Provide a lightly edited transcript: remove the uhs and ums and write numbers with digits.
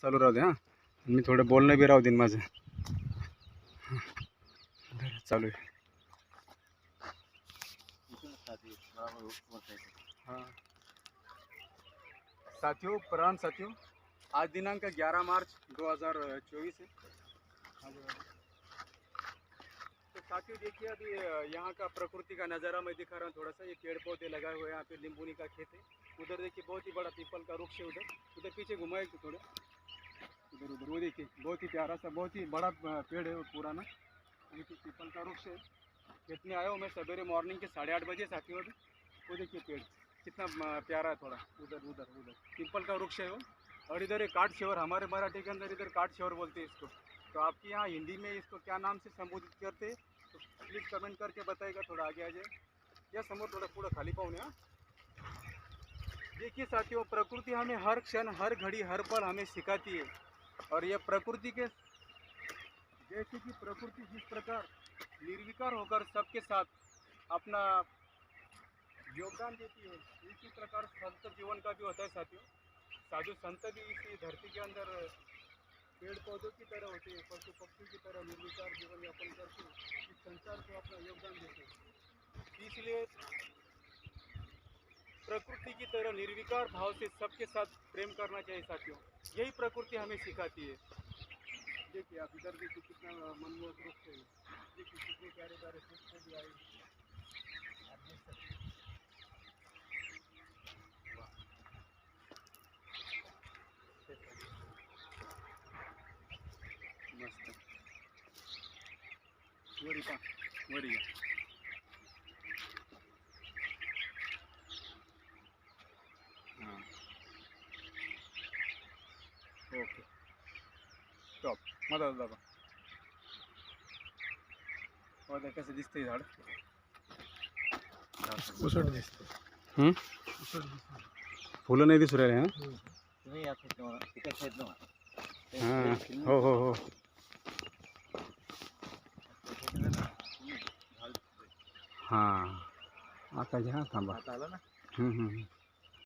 चालू राहू दे हां. मी थोडं बोलणं बी राहू देईन माझं. चालू आहे. हाँ साथियों, प्रणाम साथियों. आज दिनांक 11 मार्च 2024 है. तो साथियों देखिए अभी यहाँ का प्रकृति का नज़ारा मैं दिखा रहा हूँ थोड़ा सा. ये पेड़ पौधे लगाए हुए हैं. यहाँ पे नींबूनी का खेत है. उधर देखिए बहुत ही बड़ा पीपल का वृक्ष है. उधर उधर पीछे घुमाए तो थोड़ा उधर उधर वो देखिए बहुत ही प्यारा सा बहुत ही बड़ा पेड़ है वो पुराना. देखिए पीपल का वृक्ष है. खेत में आया हूँ मैं सवेरे मॉर्निंग के 8:30 बजे साथियों. अभी वो देखिए पेड़ कितना प्यारा है. थोड़ा उधर उधर उधर पीपल का वृक्ष है वो. और इधर एक काट शेवर, हमारे मराठी के अंदर इधर काट शेवर बोलते हैं इसको. तो आपके यहाँ हिंदी में इसको क्या नाम से संबोधित करते हैं तो प्लीज़ कमेंट करके बताइएगा. थोड़ा आगे आ जाए या समोर थोड़ा पुढं खाली पाहून या. देखिए साथियों, प्रकृति हमें हर क्षण हर घड़ी हर पल हमें सिखाती है. और ये प्रकृति के जैसे कि प्रकृति जिस प्रकार निर्विकार होकर सबके साथ अपना योगदान देती है, इसी प्रकार संत जीवन का भी होता है साथियों. साधु संत भी इसी धरती के अंदर पेड़ पौधों की तरह होते हैं, पशु पक्षी की तरह निर्विकार जीवन यापन करके इस संसार को अपना योगदान देते हैं. इसलिए प्रकृति की तरह निर्विकार भाव से सबके साथ प्रेम करना चाहिए साथियों. यही प्रकृति हमें सिखाती है. देखिए आप इधर देखिए कितना मनमोहक रूप से देखिए कितने प्यारे प्यारे फूल भी आए. आप देख सकते हैं. मस्त वरी पा वरी हां ओके स्टॉप मधात दाबा. बघा कसं दिसतंय झाड. उसट दिसते. फुलं नाही दिसू राहिले ना. तुम्ही या साईडला तिकडच्या साईडला हां हो हो हो. हां आता घ्या थांबा. आता आला ना. हं हं